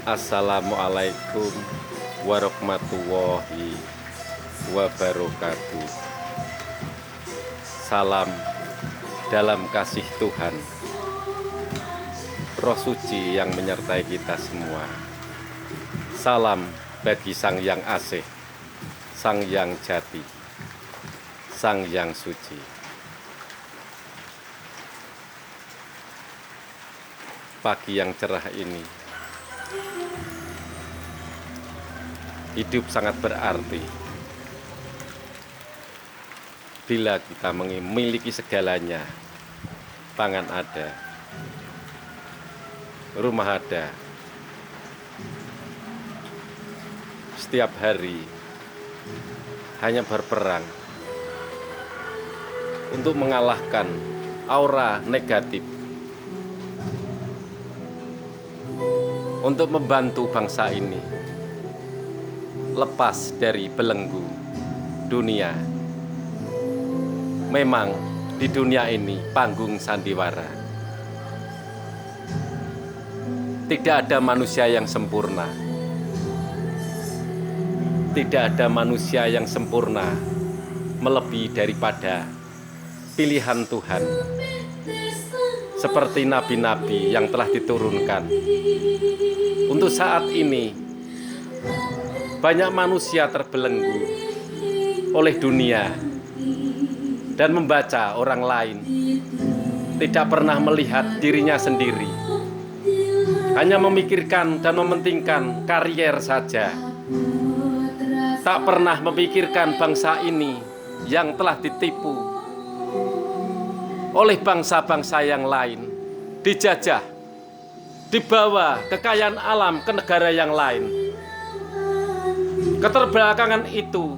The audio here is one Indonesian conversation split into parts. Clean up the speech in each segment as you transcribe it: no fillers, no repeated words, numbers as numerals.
Assalamualaikum warahmatullahi wabarakatuh. Salam dalam kasih Tuhan, Roh Suci yang menyertai kita semua. Salam bagi Sang Yang Asih, Sang Yang Jati, Sang Yang Suci. Pagi yang cerah ini, hidup sangat berarti bila kita memiliki segalanya. Pangan ada, rumah ada. Setiap hari hanya berperang untuk mengalahkan aura negatif, untuk membantu bangsa ini lepas dari belenggu dunia. Memang di dunia ini panggung sandiwara. Tidak ada manusia yang sempurna. Tidak ada manusia yang sempurna melebihi daripada pilihan Tuhan. Seperti nabi-nabi yang telah diturunkan. Untuk saat ini, banyak manusia terbelenggu oleh dunia dan membaca orang lain, tidak pernah melihat dirinya sendiri, hanya memikirkan dan mementingkan karier saja, tak pernah memikirkan bangsa ini yang telah ditipu oleh bangsa-bangsa yang lain, dijajah, dibawa kekayaan alam ke negara yang lain. Keterbelakangan itu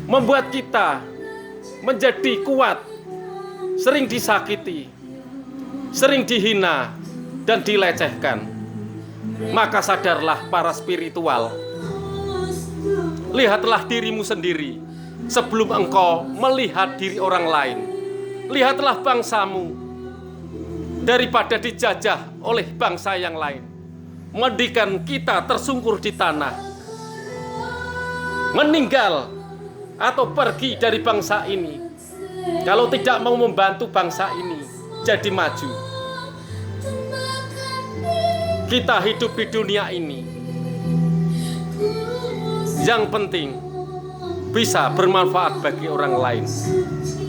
membuat kita menjadi kuat, sering disakiti, sering dihina dan dilecehkan. Maka sadarlah para spiritual, lihatlah dirimu sendiri sebelum engkau melihat diri orang lain. Lihatlah bangsamu daripada dijajah oleh bangsa yang lain. Mendingan kita tersungkur di tanah, meninggal atau pergi dari bangsa ini, kalau tidak mau membantu bangsa ini jadi maju. Kita hidup di dunia ini, yang penting bisa bermanfaat bagi orang lain.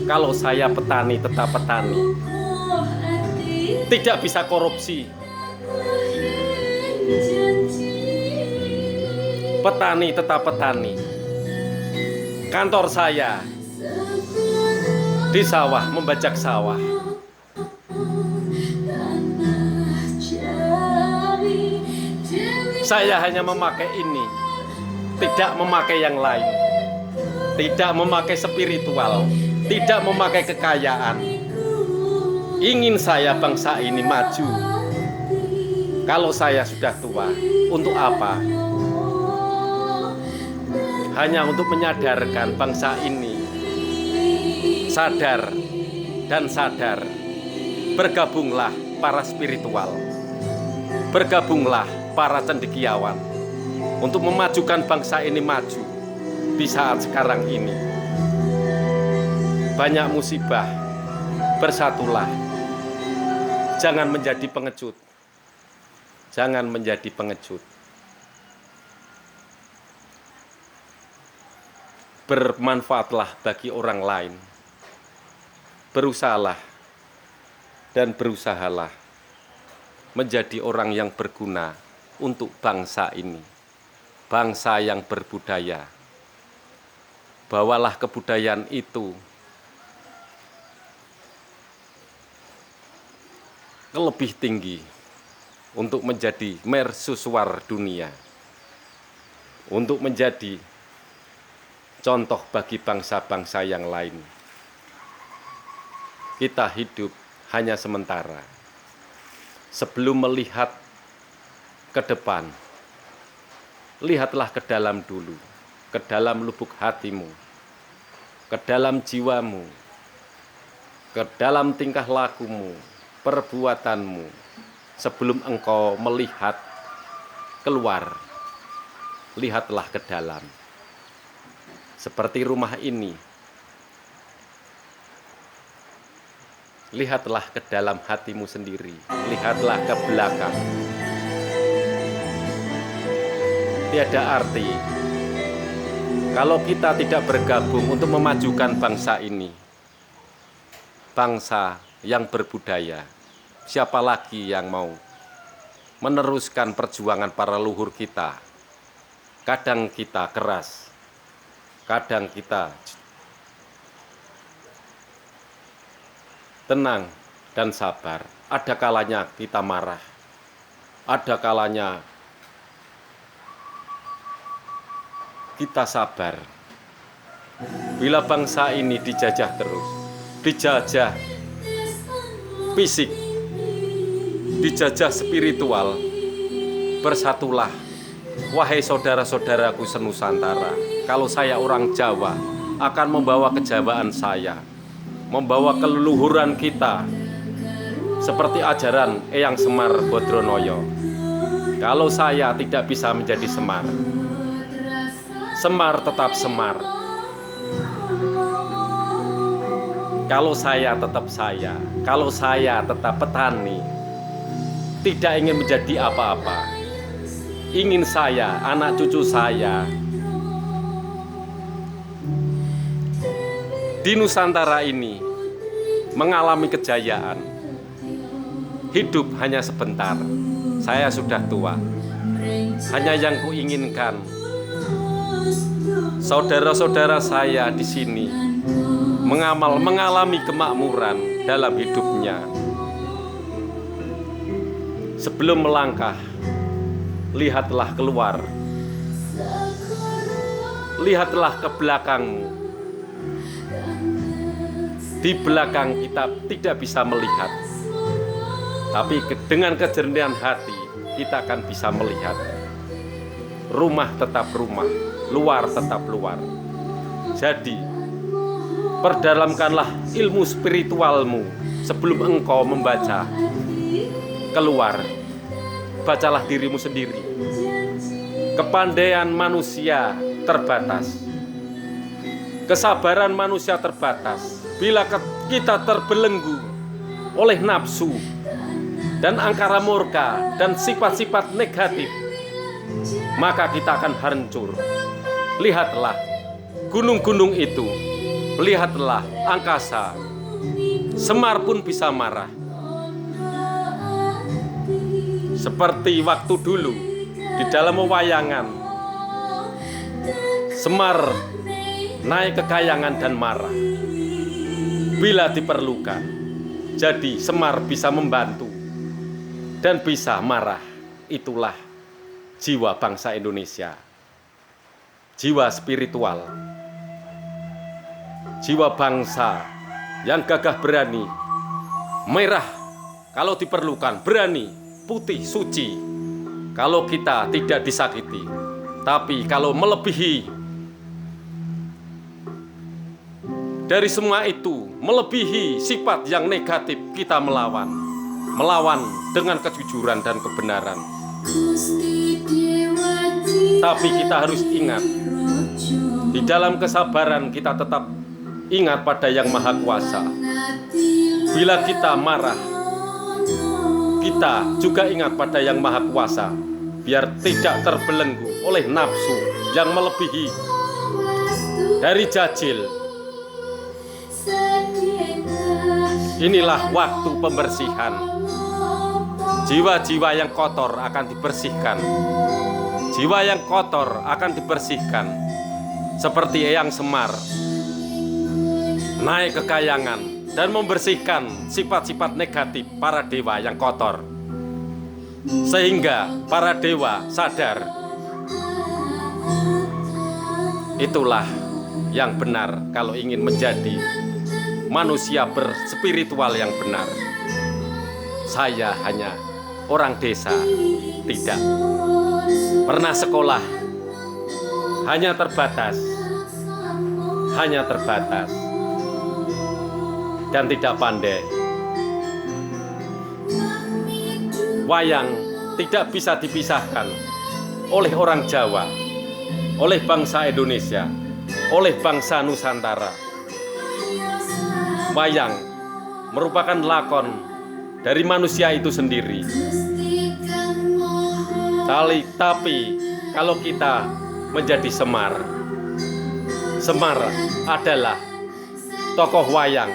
Kalau saya petani, tetap petani, tidak bisa korupsi. Petani tetap petani. Kantor saya di sawah, membajak sawah. Saya hanya memakai ini, tidak memakai yang lain, tidak memakai spiritual, tidak memakai kekayaan. Ingin saya bangsa ini maju. Kalau saya sudah tua, untuk apa? Hanya untuk menyadarkan bangsa ini sadar dan sadar. Bergabunglah para spiritual, bergabunglah para cendekiawan untuk memajukan bangsa ini maju. Di saat sekarang ini banyak musibah, bersatulah. Jangan menjadi pengecut. Jangan menjadi pengecut. Bermanfaatlah bagi orang lain. Berusahalah dan berusahalah menjadi orang yang berguna untuk bangsa ini. Bangsa yang berbudaya. Bawalah kebudayaan itu ke lebih tinggi untuk menjadi mercusuar dunia. Untuk menjadi contoh bagi bangsa-bangsa yang lain. Kita hidup hanya sementara. Sebelum melihat ke depan, lihatlah ke dalam dulu, ke dalam lubuk hatimu, ke dalam jiwamu, ke dalam tingkah lakumu, perbuatanmu, sebelum engkau melihat keluar, lihatlah ke dalam. Seperti rumah ini, lihatlah ke dalam hatimu sendiri, lihatlah ke belakang. Tiada arti kalau kita tidak bergabung untuk memajukan bangsa ini, bangsa yang berbudaya. Siapa lagi yang mau meneruskan perjuangan para leluhur kita? Kadang kita keras, kadang kita tenang dan sabar. Ada kalanya kita marah, ada kalanya kita sabar. Bila bangsa ini dijajah terus, dijajah fisik, dijajah spiritual, bersatulah, wahai saudara-saudaraku senusantara. Kalau saya orang Jawa, akan membawa kejawaan saya, membawa keleluhuran kita, seperti ajaran Eyang Semar Bodronoyo. Kalau saya tidak bisa menjadi Semar, Semar tetap Semar. Kalau saya tetap saya, kalau saya tetap petani, tidak ingin menjadi apa-apa. Ingin saya, anak cucu saya, di Nusantara ini mengalami kejayaan. Hidup hanya sebentar, saya sudah tua. Hanya yang kuinginkan, saudara-saudara saya di sini mengalami kemakmuran dalam hidupnya. Sebelum melangkah, lihatlah keluar, lihatlah ke belakangmu. Di belakang kita tidak bisa melihat, tapi dengan kejernihan hati kita akan bisa melihat. Rumah tetap rumah, luar tetap luar. Jadi, perdalamkanlah ilmu spiritualmu sebelum engkau membaca keluar. Bacalah dirimu sendiri. Kepandaian manusia terbatas, kesabaran manusia terbatas. Bila kita terbelenggu oleh nafsu dan angkara murka dan sifat-sifat negatif, maka kita akan hancur. Lihatlah gunung-gunung itu, lihatlah angkasa. Semar pun bisa marah. Seperti waktu dulu di dalam wewayangan, Semar naik ke kayangan dan marah bila diperlukan. Jadi Semar bisa membantu dan bisa marah. Itulah jiwa bangsa Indonesia, jiwa spiritual, jiwa bangsa yang gagah berani, merah kalau diperlukan, berani, putih, suci kalau kita tidak disakiti. Tapi kalau melebihi dari semua itu, melebihi sifat yang negatif, kita melawan dengan kejujuran dan kebenaran. Tapi kita harus ingat, di dalam kesabaran kita tetap ingat pada Yang Maha Kuasa. Bila kita marah, kita juga ingat pada Yang Maha Kuasa, biar tidak terbelenggu oleh nafsu yang melebihi dari jajil. Inilah waktu pembersihan. Jiwa-jiwa yang kotor akan dibersihkan. Jiwa yang kotor akan dibersihkan. Seperti Eyang Semar naik ke kayangan dan membersihkan sifat-sifat negatif para dewa yang kotor. Sehingga para dewa sadar. Itulah yang benar kalau ingin menjadi manusia berspiritual yang benar. Saya hanya orang desa, tidak pernah sekolah, hanya terbatas dan tidak pandai. wayang tidak bisa dipisahkan oleh orang Jawa, oleh bangsa Indonesia, oleh bangsa Nusantara. Wayang merupakan lakon dari manusia itu sendiri. Tapi kalau kita menjadi Semar, Semar adalah tokoh wayang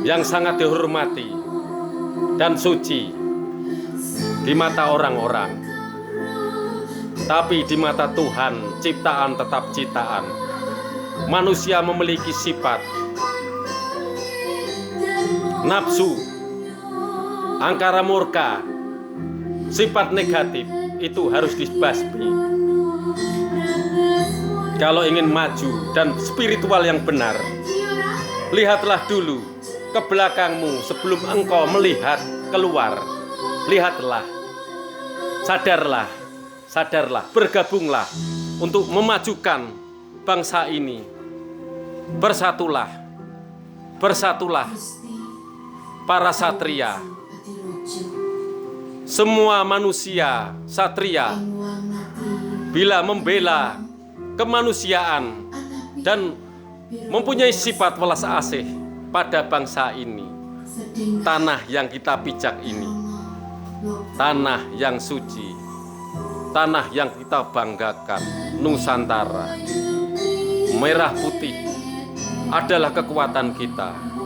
yang sangat dihormati dan suci di mata orang-orang. Tapi di mata Tuhan, ciptaan tetap ciptaan. Manusia memiliki sifat nafsu, angkara murka, sifat negatif itu harus dibasmi. Kalau ingin maju dan spiritual yang benar, lihatlah dulu ke belakangmu sebelum engkau melihat keluar. Lihatlah, sadarlah, bergabunglah untuk memajukan bangsa ini. Bersatulah para satria, semua manusia satria, bila membela kemanusiaan dan mempunyai sifat welas asih pada bangsa ini, tanah yang kita pijak ini, tanah yang suci, tanah yang kita banggakan, Nusantara, merah putih adalah kekuatan kita.